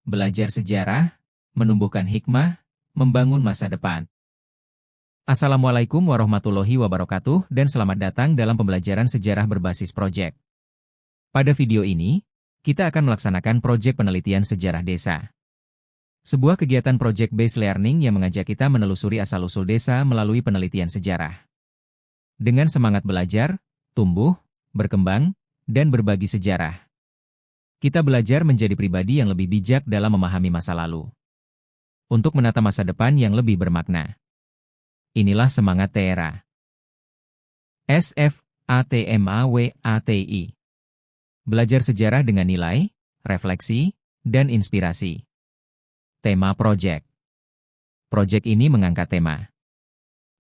belajar sejarah, menumbuhkan hikmah, membangun masa depan. Assalamualaikum warahmatullahi wabarakatuh dan selamat datang dalam pembelajaran sejarah berbasis proyek. Pada video ini, kita akan melaksanakan proyek penelitian sejarah desa. Sebuah kegiatan project-based learning yang mengajak kita menelusuri asal-usul desa melalui penelitian sejarah. Dengan semangat belajar, tumbuh, berkembang, dan berbagi sejarah. Kita belajar menjadi pribadi yang lebih bijak dalam memahami masa lalu. Untuk menata masa depan yang lebih bermakna. Inilah semangat TERA. SFATMAWATI. Belajar sejarah dengan nilai, refleksi, dan inspirasi. Tema proyek. Proyek ini mengangkat tema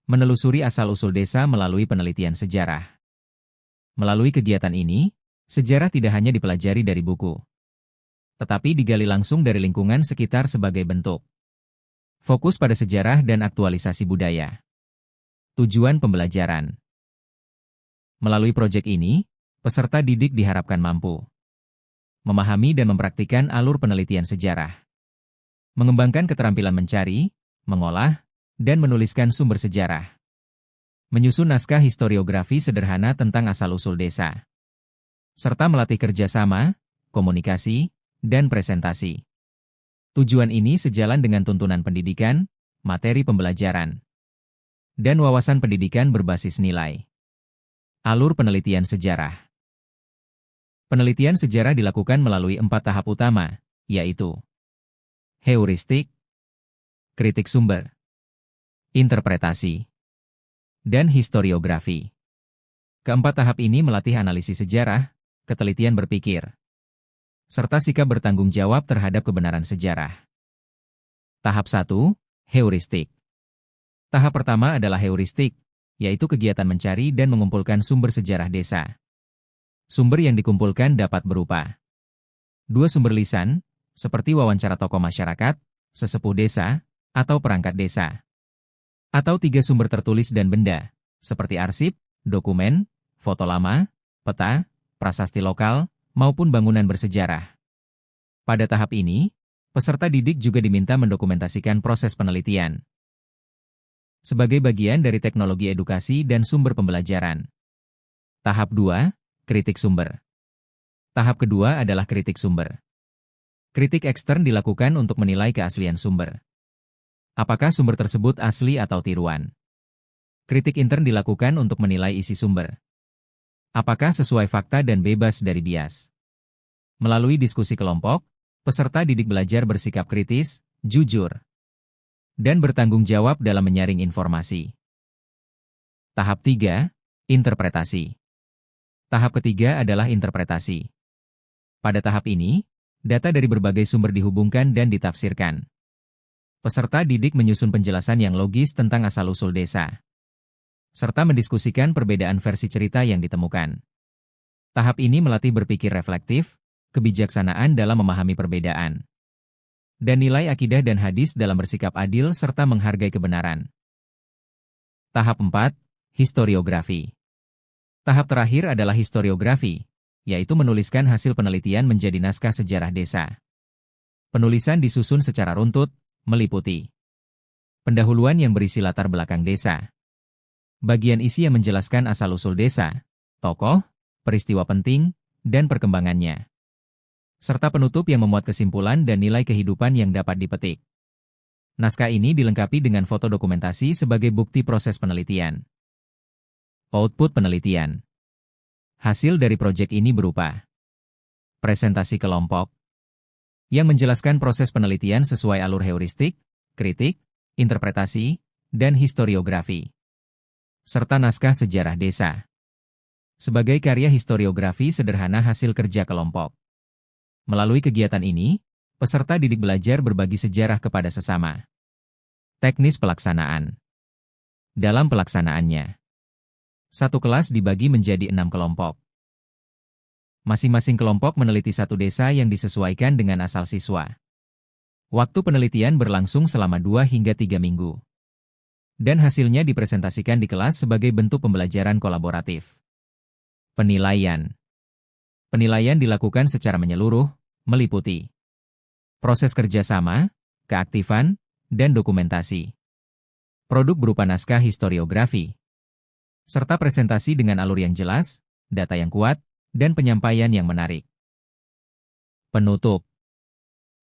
menelusuri asal-usul desa melalui penelitian sejarah. Melalui kegiatan ini, sejarah tidak hanya dipelajari dari buku, tetapi digali langsung dari lingkungan sekitar sebagai bentuk fokus pada sejarah dan aktualisasi budaya. Tujuan pembelajaran. Melalui proyek ini, peserta didik diharapkan mampu memahami dan mempraktikkan alur penelitian sejarah, mengembangkan keterampilan mencari, mengolah, dan menuliskan sumber sejarah, menyusun naskah historiografi sederhana tentang asal-usul desa, serta melatih kerjasama, komunikasi, dan presentasi. Tujuan ini sejalan dengan tuntunan pendidikan, materi pembelajaran, dan wawasan pendidikan berbasis nilai. Alur penelitian sejarah. Penelitian sejarah dilakukan melalui 4 tahap utama, yaitu heuristik, kritik sumber, interpretasi, dan historiografi. Keempat tahap ini melatih analisis sejarah, ketelitian berpikir, serta sikap bertanggung jawab terhadap kebenaran sejarah. Tahap 1, heuristik. Tahap pertama adalah heuristik, yaitu kegiatan mencari dan mengumpulkan sumber sejarah desa. Sumber yang dikumpulkan dapat berupa 2 sumber lisan, seperti wawancara tokoh masyarakat, sesepuh desa, atau perangkat desa. Atau 3 sumber tertulis dan benda, seperti arsip, dokumen, foto lama, peta, prasasti lokal, maupun bangunan bersejarah. Pada tahap ini, peserta didik juga diminta mendokumentasikan proses penelitian sebagai bagian dari teknologi edukasi dan sumber pembelajaran. Tahap 2, kritik sumber. Tahap kedua adalah kritik sumber. Kritik ekstern dilakukan untuk menilai keaslian sumber. Apakah sumber tersebut asli atau tiruan? Kritik intern dilakukan untuk menilai isi sumber. Apakah sesuai fakta dan bebas dari bias? Melalui diskusi kelompok, peserta didik belajar bersikap kritis, jujur, dan bertanggung jawab dalam menyaring informasi. Tahap 3, interpretasi. Tahap ketiga adalah interpretasi. Pada tahap ini, data dari berbagai sumber dihubungkan dan ditafsirkan. Peserta didik menyusun penjelasan yang logis tentang asal-usul desa, serta mendiskusikan perbedaan versi cerita yang ditemukan. Tahap ini melatih berpikir reflektif, kebijaksanaan dalam memahami perbedaan, dan nilai akidah dan hadis dalam bersikap adil serta menghargai kebenaran. Tahap 4, historiografi. Tahap terakhir adalah historiografi, yaitu menuliskan hasil penelitian menjadi naskah sejarah desa. Penulisan disusun secara runtut, meliputi pendahuluan yang berisi latar belakang desa, bagian isi yang menjelaskan asal-usul desa, tokoh, peristiwa penting, dan perkembangannya, serta penutup yang memuat kesimpulan dan nilai kehidupan yang dapat dipetik. Naskah ini dilengkapi dengan foto dokumentasi sebagai bukti proses penelitian. Output penelitian. Hasil dari proyek ini berupa presentasi kelompok yang menjelaskan proses penelitian sesuai alur heuristik, kritik, interpretasi, dan historiografi, serta naskah sejarah desa. Sebagai karya historiografi sederhana hasil kerja kelompok. Melalui kegiatan ini, peserta didik belajar berbagi sejarah kepada sesama. Teknis pelaksanaan. Dalam pelaksanaannya, satu kelas dibagi menjadi 6 kelompok. Masing-masing kelompok meneliti satu desa yang disesuaikan dengan asal siswa. Waktu penelitian berlangsung selama 2 hingga 3 minggu. Dan hasilnya dipresentasikan di kelas sebagai bentuk pembelajaran kolaboratif. Penilaian. Penilaian dilakukan secara menyeluruh, meliputi proses kerjasama, keaktifan, dan dokumentasi. Produk berupa naskah historiografi, serta presentasi dengan alur yang jelas, data yang kuat, dan penyampaian yang menarik. Penutup.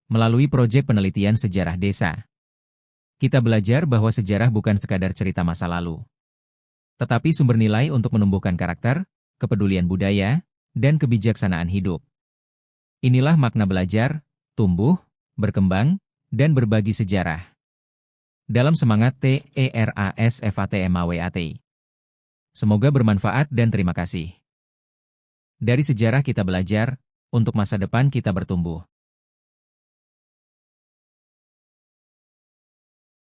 Melalui proyek penelitian sejarah desa, kita belajar bahwa sejarah bukan sekadar cerita masa lalu, tetapi sumber nilai untuk menumbuhkan karakter, kepedulian budaya, dan kebijaksanaan hidup. Inilah makna belajar, tumbuh, berkembang, dan berbagi sejarah. Dalam semangat TERASFATMAWAT. Semoga bermanfaat dan terima kasih. Dari sejarah kita belajar, untuk masa depan kita bertumbuh.